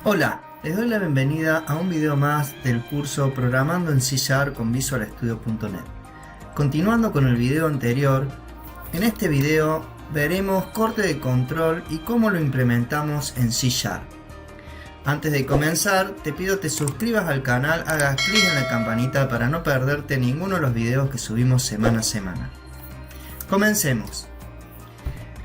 Hola, les doy la bienvenida a un video más del curso Programando en C# con visualstudio.net. Continuando con el video anterior, en este video veremos corte de control y cómo lo implementamos en C#. Antes de comenzar, te pido te suscribas al canal, hagas clic en la campanita para no perderte ninguno de los videos que subimos semana a semana. Comencemos.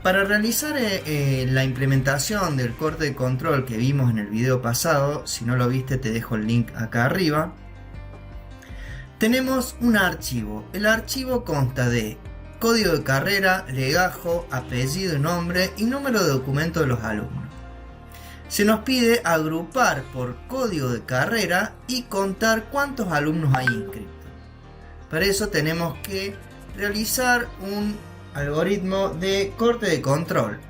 Para realizar la implementación del corte de control que vimos en el video pasado, si no lo viste te dejo el link acá arriba, tenemos un archivo. El archivo consta de código de carrera, legajo, apellido y nombre y número de documento de los alumnos. Se nos pide agrupar por código de carrera y contar cuántos alumnos hay inscritos. Para eso tenemos que realizar un algoritmo de corte de control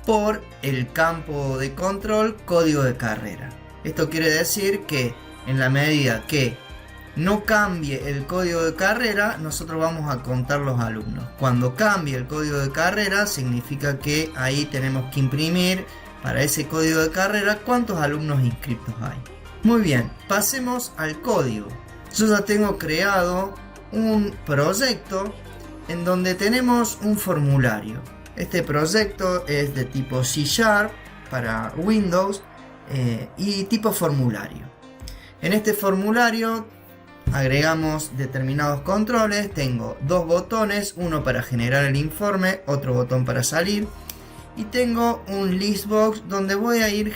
por el campo de control código de carrera. Esto quiere decir que en la medida que no cambie el código de carrera, nosotros vamos a contar los alumnos. Cuando cambie el código de carrera, significa que ahí tenemos que imprimir para ese código de carrera cuántos alumnos inscritos hay. Muy bien, pasemos al código. Yo ya tengo creado un proyecto en donde tenemos un formulario. Este proyecto es de tipo C# para Windows y tipo formulario. En este formulario agregamos determinados controles. Tengo dos botones, uno para generar el informe, otro botón para salir, y tengo un listbox donde voy a ir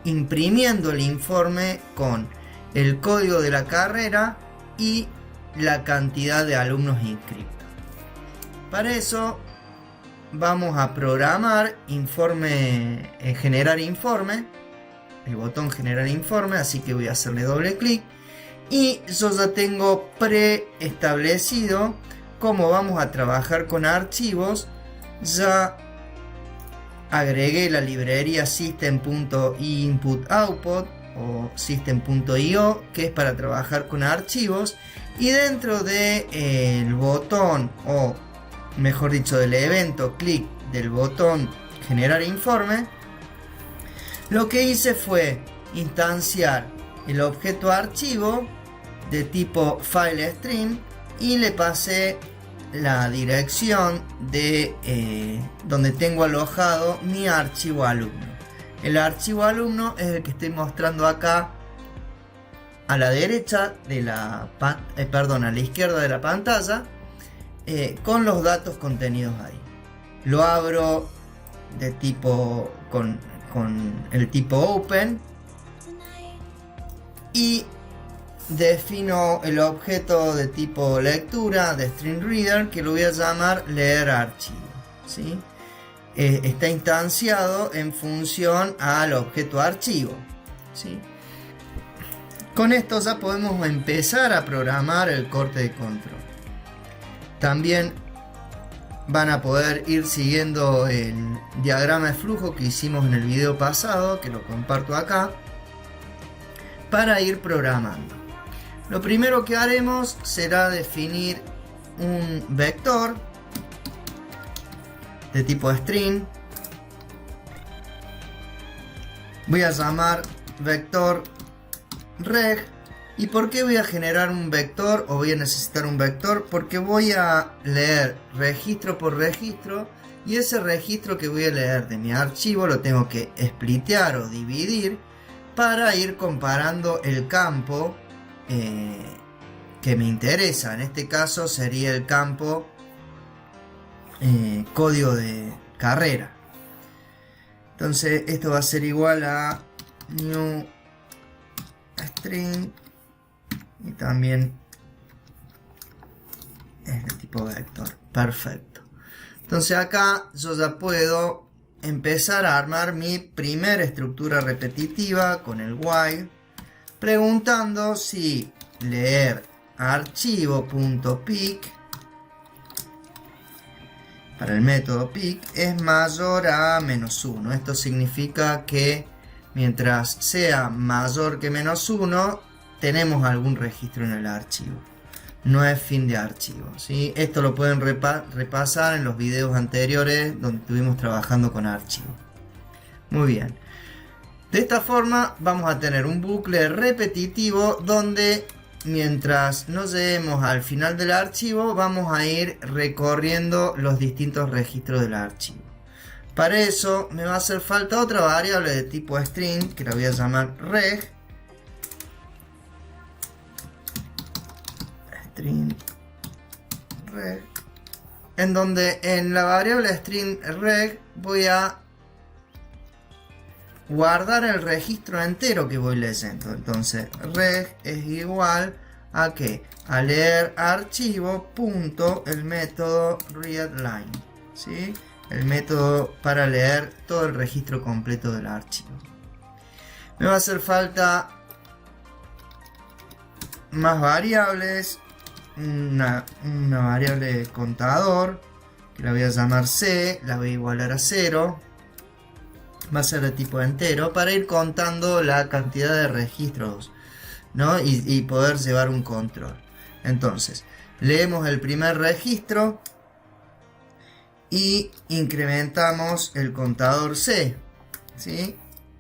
imprimiendo el informe con el código de la carrera y la cantidad de alumnos inscritos. Para eso vamos a programar informe, generar informe, el botón generar informe, así que voy a hacerle doble clic y yo ya tengo preestablecido cómo vamos a trabajar con archivos. Ya agregué la librería system.input-output o system.io, que es para trabajar con archivos, y dentro del botón, o mejor dicho del evento clic del botón generar informe, lo que hice fue instanciar el objeto archivo de tipo FileStream y le pasé la dirección de donde tengo alojado mi archivo alumno. El archivo alumno es el que estoy mostrando acá a la derecha de la a la izquierda de la pantalla, con los datos contenidos ahí. Lo abro de tipo con el tipo open y defino el objeto de tipo lectura de string reader, que lo voy a llamar leer archivo, ¿sí? Está instanciado en función al objeto archivo, ¿sí? Con esto ya podemos empezar a programar el corte de control. También van a poder ir siguiendo el diagrama de flujo que hicimos en el video pasado, que lo comparto acá, para ir programando. Lo primero que haremos será definir un vector de tipo string. Voy a llamar vector reg. ¿Y por qué voy a generar un vector o voy a necesitar un vector? Porque voy a leer registro por registro, y ese registro que voy a leer de mi archivo lo tengo que splitear o dividir para ir comparando el campo que me interesa. En este caso sería el campo código de carrera. Entonces esto va a ser igual a new string, y también es de tipo vector. Perfecto. Entonces acá yo ya puedo empezar a armar mi primera estructura repetitiva con el while, preguntando si leer archivo.pick para el método pick es mayor a -1. Esto significa que mientras sea mayor que -1 tenemos algún registro en el archivo. No es fin de archivo, ¿sí? Esto lo pueden repasar en los videos anteriores donde estuvimos trabajando con archivos. Muy bien. De esta forma vamos a tener un bucle repetitivo donde mientras nos lleguemos al final del archivo vamos a ir recorriendo los distintos registros del archivo. Para eso me va a hacer falta otra variable de tipo string que la voy a llamar reg. String reg. En donde en la variable string reg voy a guardar el registro entero que voy leyendo. Entonces reg es igual a que a leer archivo punto el método readline, ¿sí? El método para leer todo el registro completo del archivo. Me va a hacer falta más variables, una variable contador que la voy a llamar c, la voy a igualar a 0. Va a ser de tipo entero para ir contando la cantidad de registros, ¿no? Y poder llevar un control. Entonces, leemos el primer registro y incrementamos el contador C, ¿sí?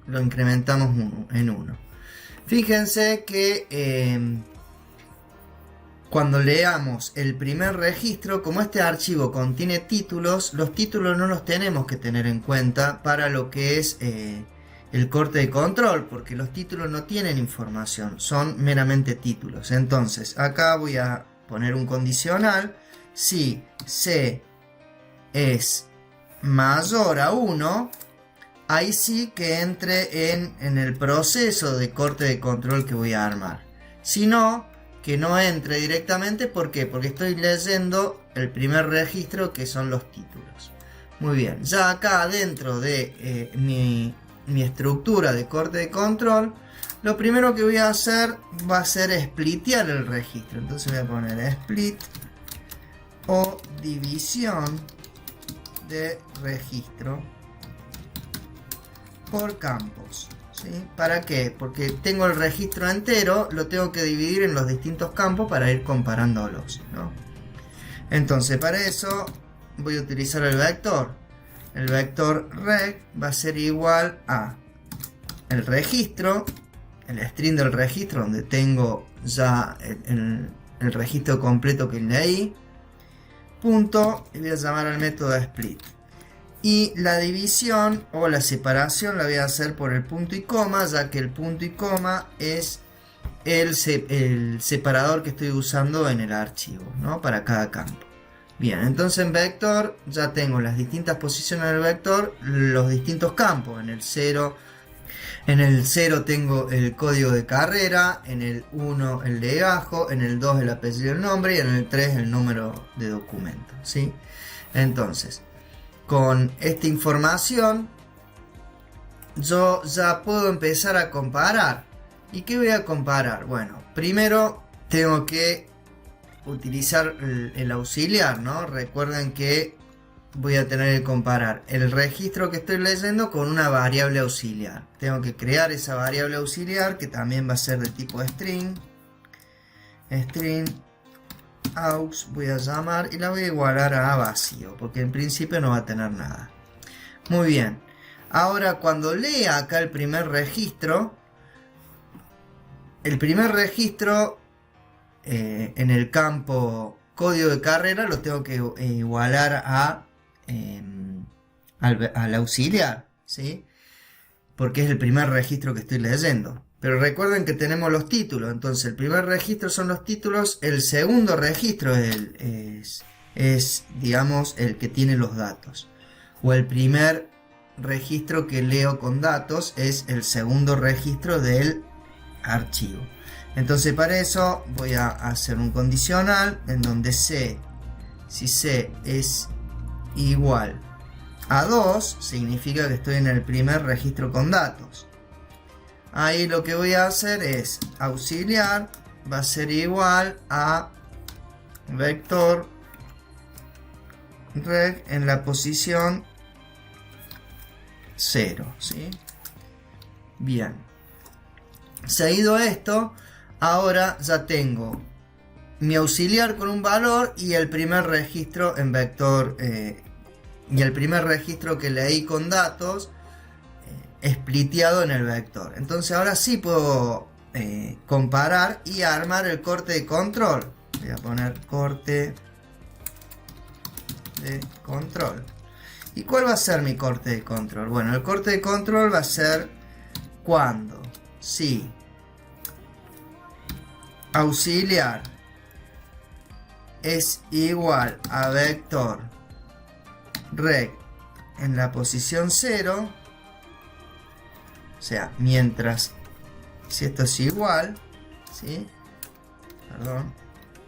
Lo incrementamos en 1. Fíjense que cuando leamos el primer registro, como este archivo contiene títulos, los títulos no los tenemos que tener en cuenta para lo que es el corte de control, porque los títulos no tienen información, son meramente títulos. Entonces, acá voy a poner un condicional. Si C es mayor a 1, ahí sí que entre en el proceso de corte de control que voy a armar. Si no, que no entre directamente. ¿Por qué? Porque estoy leyendo el primer registro, que son los títulos. Muy bien, ya acá dentro de mi estructura de corte de control, lo primero que voy a hacer va a ser splitear el registro. Entonces voy a poner split o división de registro por campos, ¿sí? ¿Para qué? Porque tengo el registro entero, lo tengo que dividir en los distintos campos para ir comparándolos, ¿no? Entonces, para eso voy a utilizar el vector. El vector reg va a ser igual a el registro, el string del registro, donde tengo ya el registro completo que leí, punto, y voy a llamar al método split. Y la división o la separación la voy a hacer por el punto y coma, ya que el punto y coma es el separador que estoy usando en el archivo, ¿no? Para cada campo. Bien, entonces en vector ya tengo las distintas posiciones del vector, los distintos campos. En el 0 tengo el código de carrera, en el 1 el legajo, en el 2 el apellido y el nombre, y en el 3 el número de documento, ¿sí? Entonces, con esta información yo ya puedo empezar a comparar. ¿Y qué voy a comparar? Bueno, primero tengo que utilizar el auxiliar, ¿no? Recuerden que voy a tener que comparar el registro que estoy leyendo con una variable auxiliar. Tengo que crear esa variable auxiliar, que también va a ser de tipo string aux voy a llamar, y la voy a igualar a vacío, porque en principio no va a tener nada. Muy bien, ahora cuando lea acá el primer registro en el campo código de carrera lo tengo que igualar al auxiliar, ¿sí? Porque es el primer registro que estoy leyendo. Pero recuerden que tenemos los títulos. Entonces el primer registro son los títulos. El segundo registro es digamos, el que tiene los datos. O el primer registro que leo con datos es el segundo registro del archivo. Entonces para eso voy a hacer un condicional en donde si C es igual a 2, significa que estoy en el primer registro con datos. Ahí lo que voy a hacer es auxiliar, va a ser igual a vector reg en la posición 0, ¿sí? Bien. Seguido esto, ahora ya tengo mi auxiliar con un valor y el primer registro en vector y el primer registro que leí con datos spliteado en el vector. Entonces ahora sí puedo comparar y armar el corte de control. Voy a poner corte de control. ¿Y cuál va a ser mi corte de control? Bueno, el corte de control va a ser cuando si auxiliar es igual a vector rect en la posición 0, o sea, mientras, si esto es igual, ¿sí? Perdón,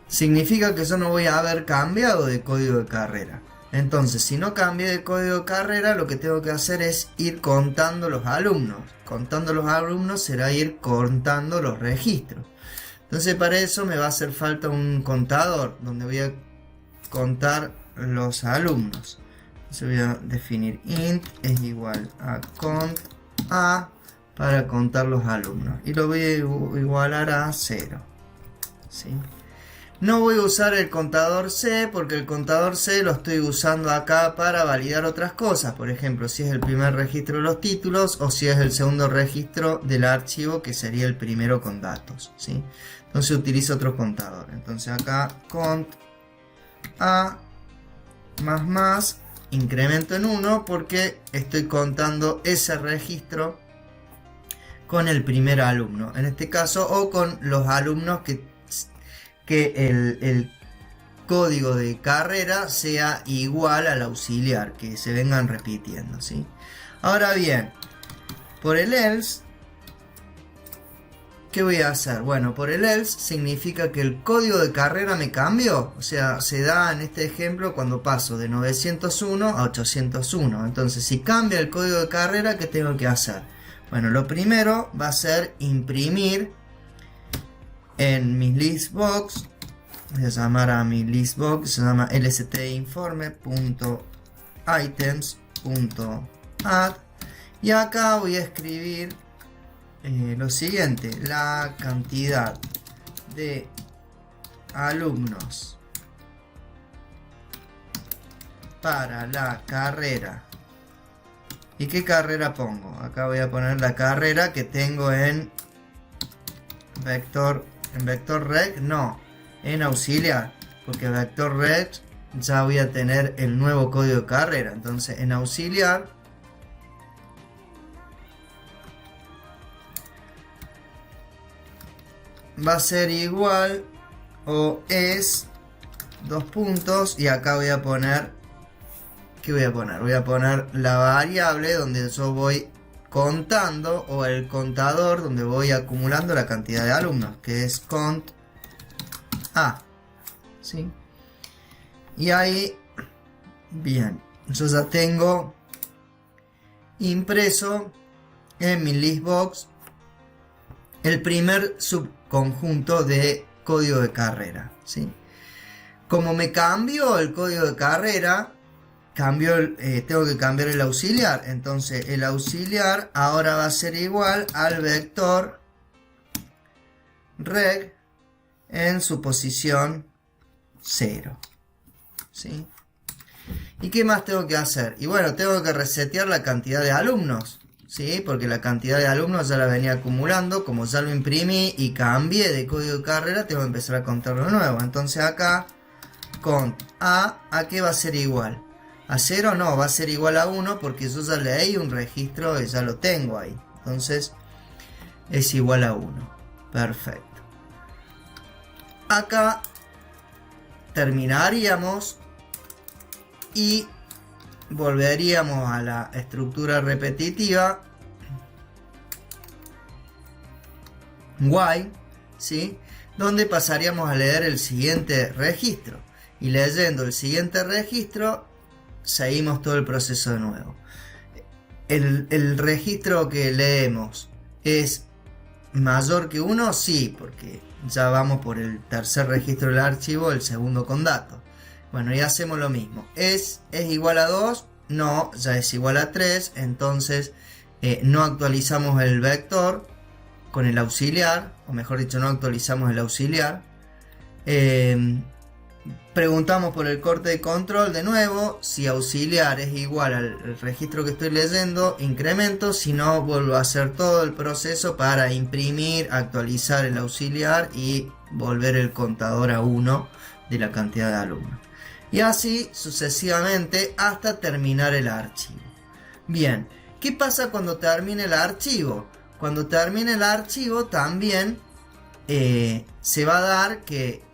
significa que yo no voy a haber cambiado de código de carrera. Entonces, si no cambié de código de carrera, lo que tengo que hacer es ir contando los alumnos. Contando los alumnos será ir contando los registros. Entonces, para eso me va a hacer falta un contador donde voy a contar los alumnos. Entonces voy a definir int es igual a cont a para contar los alumnos. Y lo voy a igualar a 0. ¿Sí? No voy a usar el contador C porque el contador C lo estoy usando acá para validar otras cosas. Por ejemplo, si es el primer registro de los títulos o si es el segundo registro del archivo, que sería el primero con datos, ¿sí? Entonces utilizo otro contador. Entonces acá cont a más incremento en 1 porque estoy contando ese registro con el primer alumno. En este caso, o con los alumnos que el código de carrera sea igual al auxiliar, que se vengan repitiendo, ¿sí? Ahora bien, por el else, ¿qué voy a hacer? Bueno, por el else significa que el código de carrera me cambió. O sea, se da en este ejemplo cuando paso de 901 a 801. Entonces, si cambia el código de carrera, ¿qué tengo que hacer? Bueno, lo primero va a ser imprimir en mi listbox. Voy a llamar a mi listbox, se llama lstinforme.items.add, y acá voy a escribir lo siguiente: la cantidad de alumnos para la carrera. ¿Y qué carrera pongo? Acá voy a poner la carrera que tengo en vector rect, no, en auxiliar, porque vector rect ya voy a tener el nuevo código de carrera. Entonces en auxiliar va a ser igual o es dos puntos, y acá voy a poner, ¿qué voy a poner? Voy a poner la variable donde yo voy contando, o el contador donde voy acumulando la cantidad de alumnos, que es cont a, ¿sí? Y ahí, bien, yo ya tengo impreso en mi listbox el primer subconjunto de código de carrera, ¿sí? Como me cambió el código de carrera, tengo que cambiar el auxiliar. Entonces el auxiliar ahora va a ser igual al vector reg en su posición 0, ¿sí? ¿Y qué más tengo que hacer? Y bueno, tengo que resetear la cantidad de alumnos, ¿sí? Porque la cantidad de alumnos ya la venía acumulando. Como ya lo imprimí y cambié de código de carrera, tengo que empezar a contarlo de nuevo. Entonces acá cont ¿a qué va a ser igual? ¿A 0? No, va a ser igual a 1 porque yo ya leí un registro y ya lo tengo ahí. Entonces es igual a 1. Perfecto. Acá terminaríamos y volveríamos a la estructura repetitiva while, ¿sí? Donde pasaríamos a leer el siguiente registro, y leyendo el siguiente registro seguimos todo el proceso de nuevo. El registro que leemos es mayor que 1, sí, porque ya vamos por el tercer registro del archivo, el segundo con datos. Bueno, y hacemos lo mismo. ¿Es igual a 2? No, ya es igual a 3. Entonces no actualizamos el vector con el auxiliar, o mejor dicho, no actualizamos el auxiliar. Preguntamos por el corte de control de nuevo. Si auxiliar es igual al registro que estoy leyendo, incremento. Si no, vuelvo a hacer todo el proceso para imprimir, actualizar el auxiliar y volver el contador a 1 de la cantidad de alumnos. Y así sucesivamente hasta terminar el archivo. Bien, ¿qué pasa cuando termine el archivo? Cuando termine el archivo también se va a dar que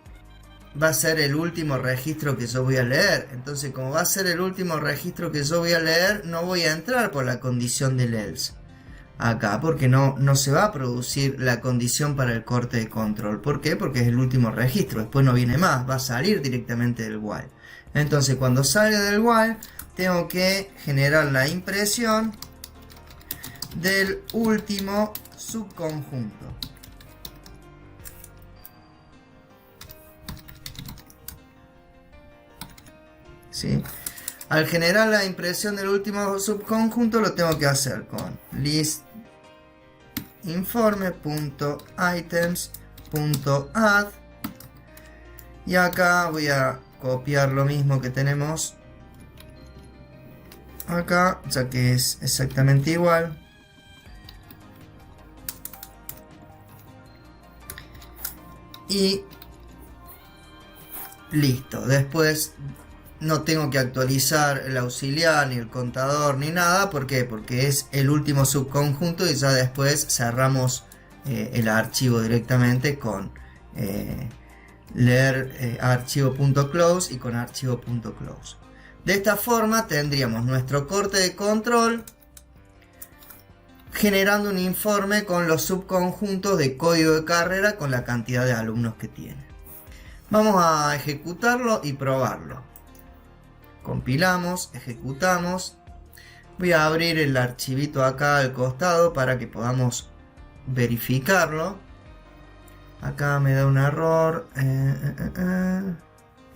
va a ser el último registro que yo voy a leer. Entonces, como va a ser el último registro que yo voy a leer, no voy a entrar por la condición del else acá, porque no se va a producir la condición para el corte de control. ¿Por qué? Porque es el último registro, después no viene más, va a salir directamente del while. Entonces, cuando salga del while, tengo que generar la impresión del último subconjunto. ¿Sí? Al generar la impresión del último subconjunto lo tengo que hacer con list informe.items.add y acá voy a copiar lo mismo que tenemos acá, ya que es exactamente igual. Y listo. Después no tengo que actualizar el auxiliar, ni el contador, ni nada. ¿Por qué? Porque es el último subconjunto y ya después cerramos el archivo directamente con leer archivo.close y con archivo.close. De esta forma tendríamos nuestro corte de control generando un informe con los subconjuntos de código de carrera con la cantidad de alumnos que tiene. Vamos a ejecutarlo y probarlo. Compilamos, ejecutamos. Voy a abrir el archivito acá al costado para que podamos verificarlo. Acá me da un error.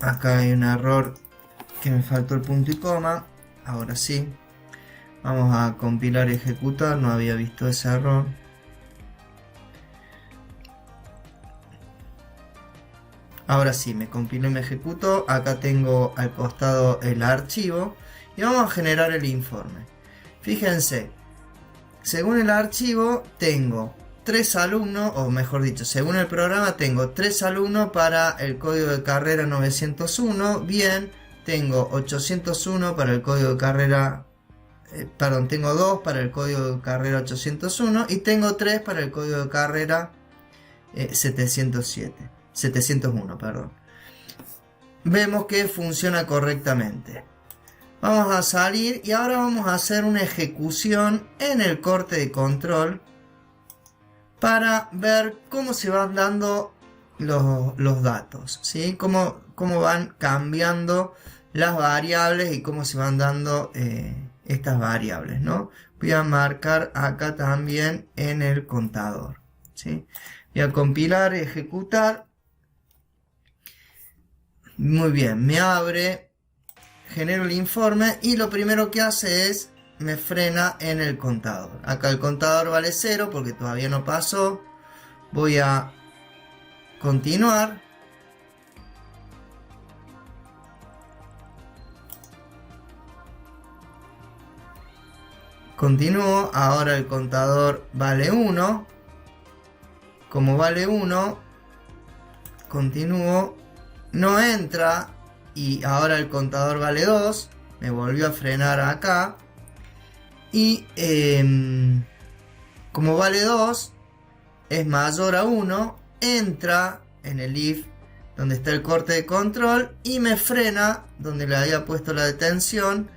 Acá hay un error que me faltó el punto y coma. Ahora sí. Vamos a compilar y ejecutar. No había visto ese error. Ahora sí, me compiló y me ejecutó. Acá tengo al costado el archivo. Y vamos a generar el informe. Fíjense. Según el archivo tengo 3 alumnos, o mejor dicho, según el programa tengo 3 alumnos para el código de carrera 901. Bien, tengo 801 para el código de carrera... perdón, tengo 2 para el código de carrera 801 y tengo 3 para el código de carrera 701, perdón. Vemos que funciona correctamente. Vamos a salir y ahora vamos a hacer una ejecución en el corte de control para ver cómo se van dando los datos, ¿sí? Cómo van cambiando las variables y cómo se van dando estas variables, ¿no? Voy a marcar acá también en el contador, ¿sí? Voy a compilar y ejecutar. Muy bien, me abre, genero el informe y lo primero que hace es me frena en el contador. Acá el contador vale 0 porque todavía no pasó. Voy a continuar. Continúo, ahora el contador vale 1. Como vale 1, continúo, no entra y ahora el contador vale 2. Me volvió a frenar acá. Y como vale 2, es mayor a 1, entra en el if donde está el corte de control y me frena donde le había puesto la detención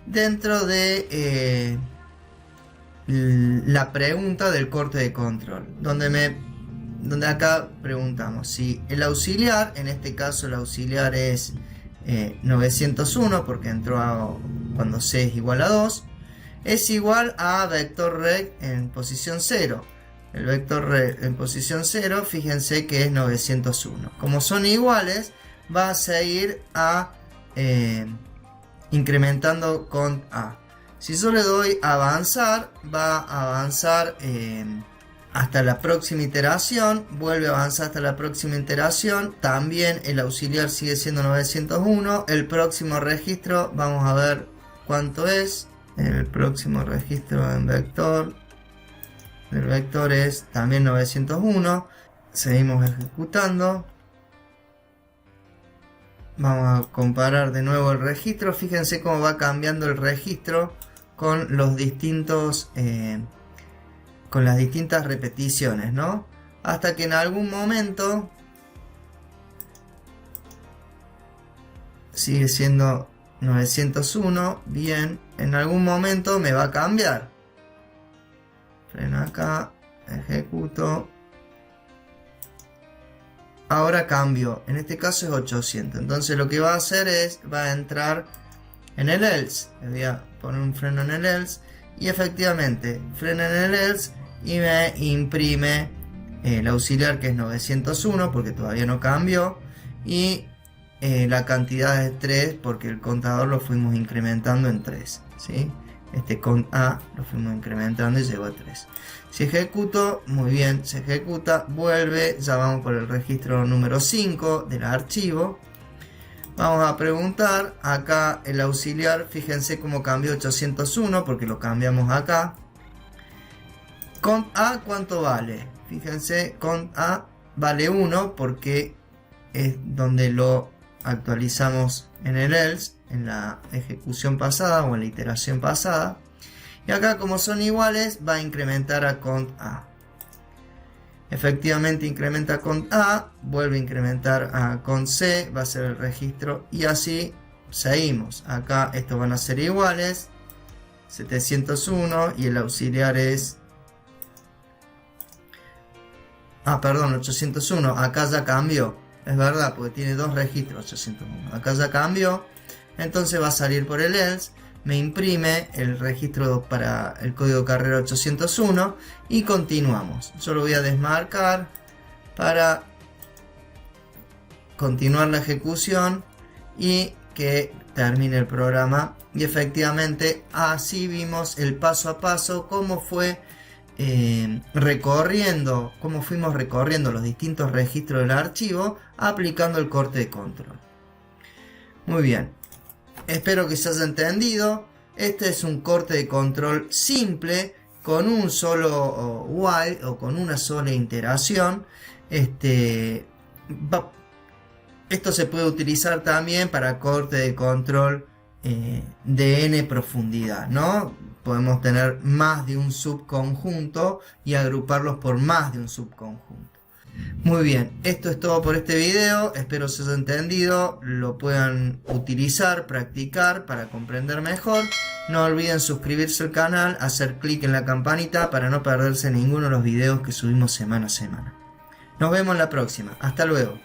dentro de la pregunta del corte de control, donde acá preguntamos si el auxiliar, en este caso el auxiliar es 901 porque entró cuando c es igual a 2, es igual a vector reg en posición 0. El vector reg en posición 0, fíjense que es 901. Como son iguales, va a seguir incrementando con a. Si yo le doy avanzar, va a avanzar hasta la próxima iteración, vuelve a avanzar hasta la próxima iteración, también el auxiliar sigue siendo 901, el próximo registro, vamos a ver cuánto es, el próximo registro en vector, el vector es también 901, seguimos ejecutando, vamos a comparar de nuevo el registro, fíjense cómo va cambiando el registro con los distintos... con las distintas repeticiones, ¿no? Hasta que en algún momento sigue siendo 901, bien, en algún momento me va a cambiar. Freno acá, ejecuto. Ahora cambio, en este caso es 800, entonces lo que va a hacer es, va a entrar en el else, le voy a poner un freno en el else, y efectivamente frena en el else y me imprime el auxiliar, que es 901 porque todavía no cambió, y la cantidad es 3 porque el contador lo fuimos incrementando en 3, ¿sí? Este cont A lo fuimos incrementando y llegó a 3. Si ejecuto, muy bien, se ejecuta, vuelve, ya vamos por el registro número 5 del archivo. Vamos a preguntar, acá el auxiliar, fíjense cómo cambió 801 porque lo cambiamos acá. Cont A, ¿cuánto vale? Fíjense, cont A vale 1 porque es donde lo actualizamos en el else, en la ejecución pasada o en la iteración pasada. Y acá, como son iguales, va a incrementar a cont A. Efectivamente incrementa cont A, vuelve a incrementar a cont C, va a ser el registro, y así seguimos. Acá estos van a ser iguales, 701, y el auxiliar es... perdón, 801, acá ya cambió, es verdad, porque tiene dos registros, 801, acá ya cambió, entonces va a salir por el else, me imprime el registro para el código de carrera 801 y continuamos. Yo lo voy a desmarcar para continuar la ejecución y que termine el programa, y efectivamente así vimos el paso a paso cómo fue cómo fuimos recorriendo los distintos registros del archivo aplicando el corte de control. Muy bien, espero que se haya entendido. Este es un corte de control simple con un solo while o con una sola iteración. Esto se puede utilizar también para corte de control de n profundidad, ¿no? Podemos tener más de un subconjunto y agruparlos por más de un subconjunto. Muy bien, esto es todo por este video, espero se haya entendido, lo puedan utilizar, practicar para comprender mejor. No olviden suscribirse al canal, hacer clic en la campanita para no perderse ninguno de los videos que subimos semana a semana. Nos vemos en la próxima, hasta luego.